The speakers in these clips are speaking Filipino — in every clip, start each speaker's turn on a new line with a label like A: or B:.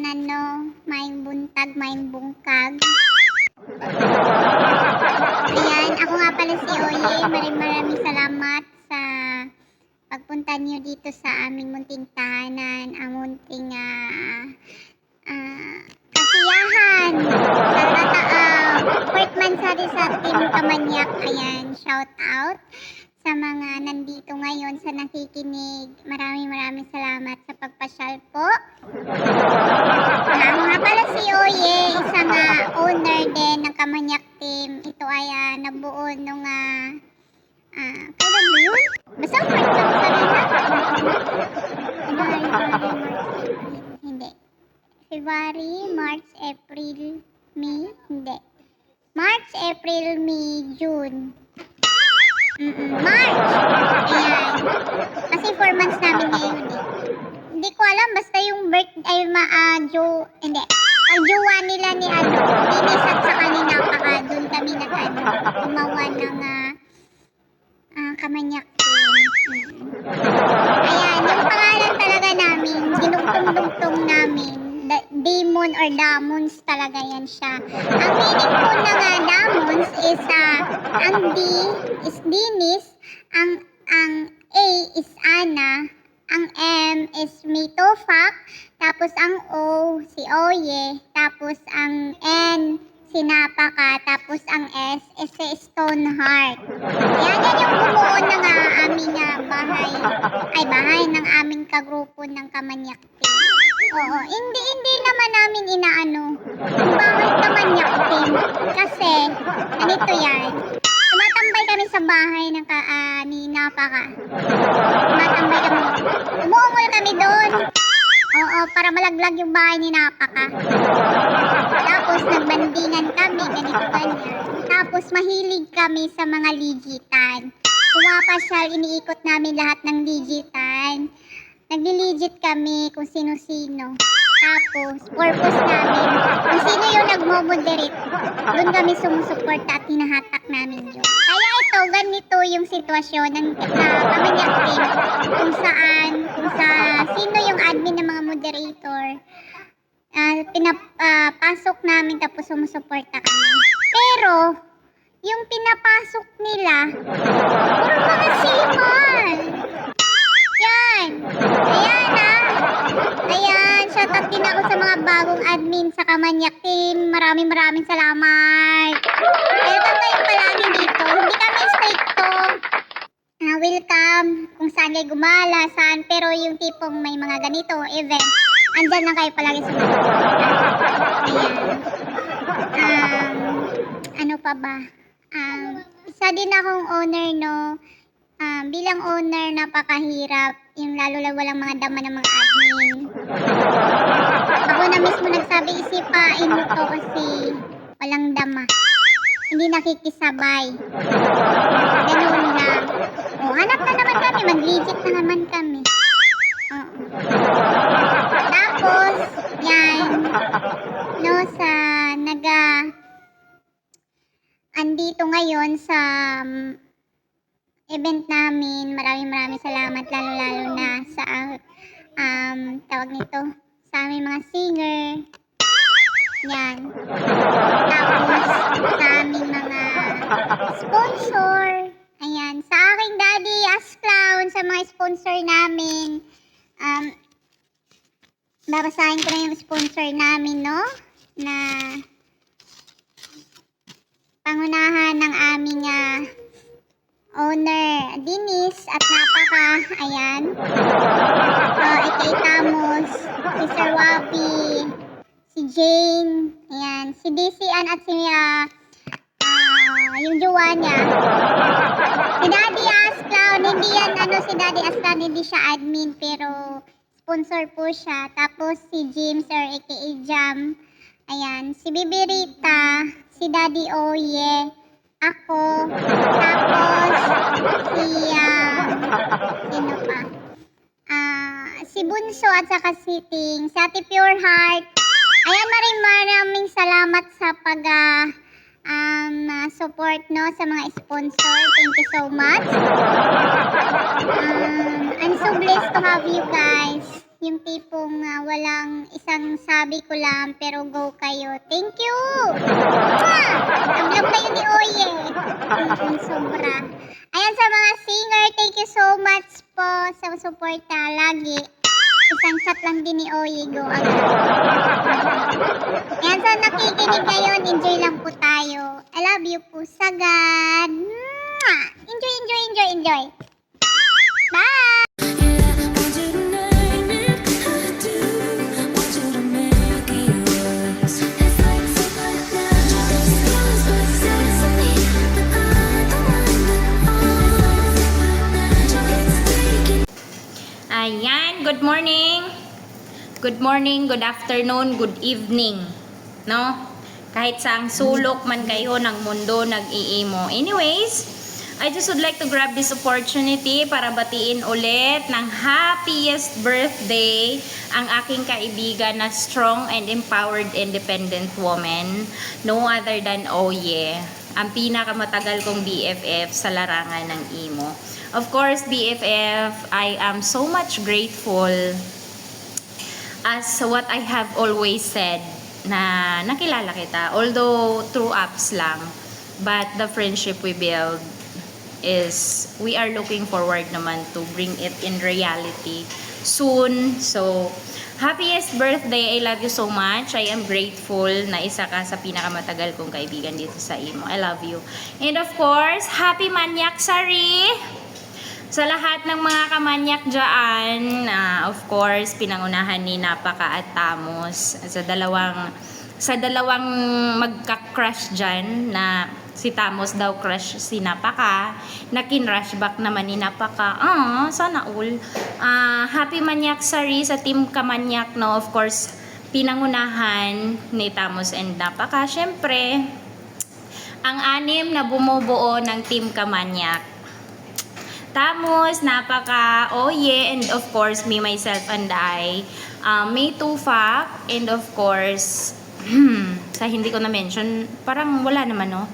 A: tanan, no? Maayong buntag, maayong bungkag. Ayan, ako nga pala si Oye. Maraming salamat sa pagpunta niyo dito sa aming munting tahanan. Ang munting kasiyahan sa fourth mansari sa Team Kamanyak. Ayan, shout out sa mga nandito ngayon sa nakikinig. Maraming salamat sa pagpasyal po. Ako nga pala si Oye, isang owner din ng Kamanyak Team. Ito ay nabuo nung kailan ba yun? Basta fourth mansari na. Hindi. February, March, April, May, hindi. March, April, May, June. March! Ayan. Kasi 4 months namin ngayon eh. Hindi ko alam, basta yung birthday, hindi. Ang jowa nila ni Dinis at saka ni Napaka, doon kami gumawa ng Kamanyak Team. Ayan, yung pangalan talaga namin, dinugtong-dugtong namin. Demon or Damons talaga yan siya. Ang meaning po ng Damons is ang D is Dinis, ang A is Ana, ang M is Mitofak, tapos ang O si Oye, tapos ang N si Napaka, tapos ang S is si Stoneheart. Yan yung bumuo ng aming bahay ng aming kagrupo ng Kamanyak Team. Oo, hindi naman namin inaano yung bahay Kamanyak Team kasi ganito yan. Tumatambay kami sa bahay ng ni Napaka. Tumatambay kami. Umuungol kami doon. Oo, para malaglag yung bahay ni Napaka. Tapos nagbandingan kami, ganito ganyan. Tapos mahilig kami sa mga ligitan. Pumapasyal, iniikot namin lahat ng ligitan. Nagli-legit kami kung sino-sino. Tapos, purpose namin, kung sino yung nagmo-moderate, doon kami sumusuporta at hinahatak namin yun. Kaya ito, ganito yung sitwasyon ng Kamanyak Team, kung sino yung admin ng mga moderator, pinapasok namin tapos sumusuporta kami. Pero, yung pinapasok nila, puro mga siman. Yan. Ayan, shoutout din ako sa mga bagong admin sa Kamanyak Team. Maraming salamat. Welcome kayo palagi dito. Hindi kami stricto. Welcome kung saan kayo gumala, saan. Pero yung tipong may mga ganito event, andyan lang kayo palagi sa mga. Ayan. Ano pa ba? Isa din akong owner, no? Bilang owner, napakahirap. Yung lalo walang mga dama ng mga admin. Ako na mismo nagsabi, isipain mo to kasi walang dama. Hindi nakikisabay. Ganun lang. Hanap na naman kami. Mag-legit na naman kami. Tapos, yan. No, andito ngayon sa event namin. Maraming salamat, lalo na sa tawag nito, sa aming mga singer. Yan. Tapos sa aming mga sponsor. Ayan, sa aking Daddy As Clown, sa mga sponsor namin. Babasahin ko na yung sponsor namin, no? Na pangunahan ng aming owner, Dinis at Napaka. Ayan. Ikay Tamos, si Sir Wabi, si Jane, ayan, si DCN at si yung jowa niya. Si Daddy As Clown, hindi yan, si Daddy As Clown, hindi siya admin, pero sponsor po siya. Tapos si James or aka Jam. Ayan, si Bibirita, si Daddy Oye, ako, tapos sino pa? Si Bunso at saka si Ting, si Ate Pure Heart. Ayan, maraming salamat sa support, no, sa mga sponsor. Thank you so much. I'm so blessed to have you guys. Yung tipong walang isang sabi ko lang pero go kayo. Thank you! Tablog kayo ni Oye. Sobra. Ayan sa mga singer, thank you so much po sa suporta lagi. Isang chat lang din ni Oye, go agad. Ayan sa nakikinig ngayon, enjoy lang po tayo. I love you po sagad. Enjoy, enjoy, enjoy, enjoy. Bye!
B: Ayan, good morning. Good morning, good afternoon, good evening. No? Kahit saang sulok man kayo ng mundo nag-iimo. Anyways, I just would like to grab this opportunity para batiin ulit ng happiest birthday ang aking kaibigan na strong and empowered independent woman. No other than Oye, ang pinakamatagal kong BFF sa larangan ng imo. Of course, BFF, I am so much grateful as what I have always said na nakilala kita. Although through apps lang, but the friendship we build is we are looking forward naman to bring it in reality soon. So, happiest birthday. I love you so much. I am grateful na isa ka sa pinakamatagal kong kaibigan dito sa imo. I love you. And of course, happy Manyak Sari! Sa lahat ng mga kamanyak dyan, of course, pinangunahan ni Napaka at Tamos sa dalawang magka-crush dyan na si Tamos daw crush si Napaka, na kin-rush back naman ni Napaka. Sana all. Happy Manyak Sari sa Team Kamanyak, no? Of course, pinangunahan ni Tamos and Napaka. Syempre, ang anim na bumubuo ng Team Kamanyak. Tamos, Napaka, Oye, and of course, me, myself, and I. May Tufak, and of course, sa hindi ko na-mention, parang wala naman, no?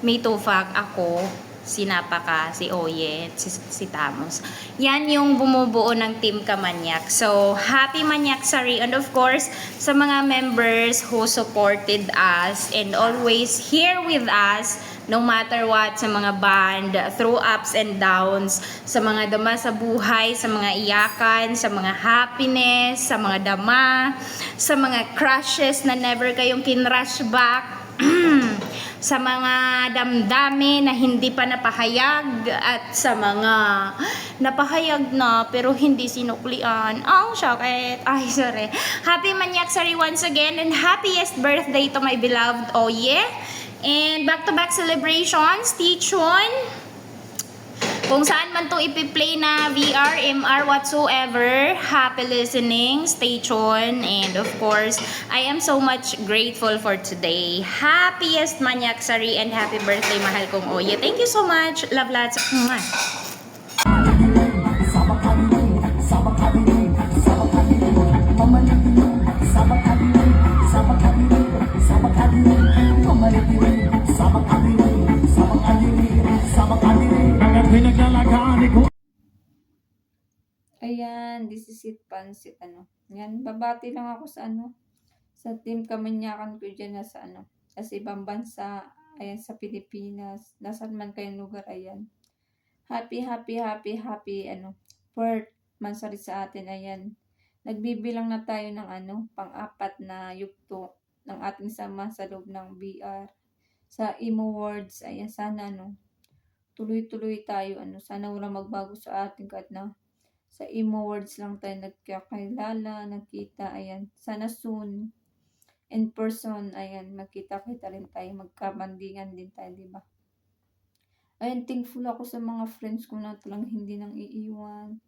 B: May Tufak, ako, si Napaka, si Oye, si Tamos. Yan yung bumubuo ng Team Kamanyak. So, happy Manyak Sari. And of course, sa mga members who supported us and always here with us, no matter what, sa mga band, through ups and downs, sa mga dama sa buhay, sa mga iyakan, sa mga happiness, sa mga dama, sa mga crushes na never kayong kinrush back, sa mga damdamin na hindi pa napahayag, at sa mga napahayag na pero hindi sinuklian. Shakit. Ay, sorry. Happy Manyak Sari once again, and happiest birthday to my beloved Oye. And back-to-back celebrations, Tichon. Kung saan man to ipi-play na VR, MR, whatsoever, happy listening, stay tuned. And of course, I am so much grateful for today. Happiest Manyak Sari and happy birthday, mahal kong Oye. Thank you so much. Love lots.
C: Ayan, this is it, pansit, Yan, babati lang ako sa Team Kamanyakan ko dyan na sa ibang bansa, ayan, sa Pilipinas, nasan man kayong lugar, ayan. Happy, birth, mansari sa atin, ayan. Nagbibilang na tayo ng pang-apat na yugto ng ating sama sa loob ng BR. Sa Imo Words, ayan, sana, tuloy-tuloy tayo, sana wala magbago sa atin kahit na sa Imo Words lang tayo nagkakilala, nagkita, ayan. Sana soon, in person, ayan, magkita-kita rin tayo, magkabandingan din tayo, di ba? Ayan, thankful ako sa mga friends ko na talang hindi nang iiwan.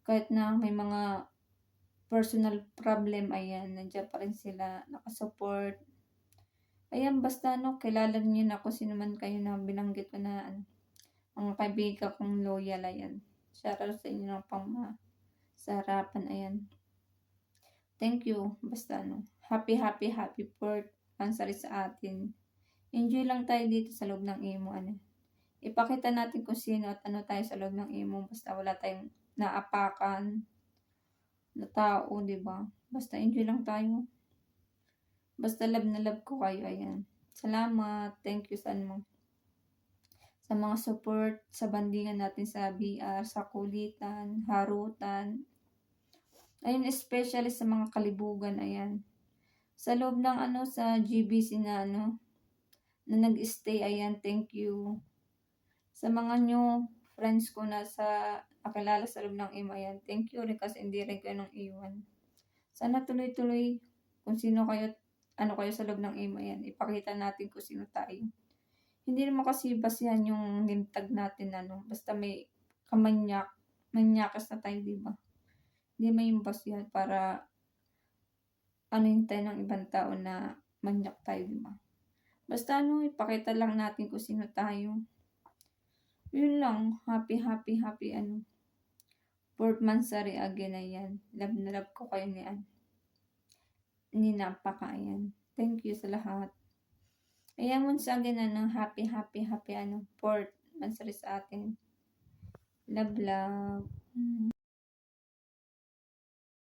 C: Kahit na may mga personal problem, ayan, nandiyan pa rin sila, nakasupport. Ayan, basta kilala niyo na ako, sino man kayo na binanggit ko na mga kaibigan kong loyal, ayan. Shoutout sa inyo ng sa harapan, ayan. Thank you, basta happy birthday, pansari sa atin. Enjoy lang tayo dito sa loob ng imo, Ipakita natin kung sino at ano tayo sa loob ng imo, basta wala tayong naapakan na tao, di ba? Basta enjoy lang tayo. Basta love na love ko kayo, ayan. Salamat. Thank you sa ano, sa mga support sa bandingan natin sa BR, sa kulitan, harutan. Ayun, especially sa mga kalibugan, ayan. Sa loob ng ano, sa GBC na ano, na nag-stay, ayan, thank you. Sa mga new friends ko na sa nakilala sa loob ng imo, ayan, thank you rin kasi hindi rin kayo nang iwan. Sana tuloy-tuloy kung sino kayo, ano kayo sa loob ng imo, ayan, ipakita natin kung sino tayo. Hindi naman kasi basihan yung name tag natin, ano, basta may manyakas na tayo, di ba? Hindi may yung basihan para ano yung tayo ng ibang tao na manyak tayo, di ba? Basta ano, ipakita lang natin kung sino tayo. Yun lang, happy, ano. 4th monthsary again, ayan. Love na love ko kayo ni Napaka, ayan. Thank you sa lahat. Ayan, once again, ano, happy, ano, 4th monthsary sa atin. Love, love.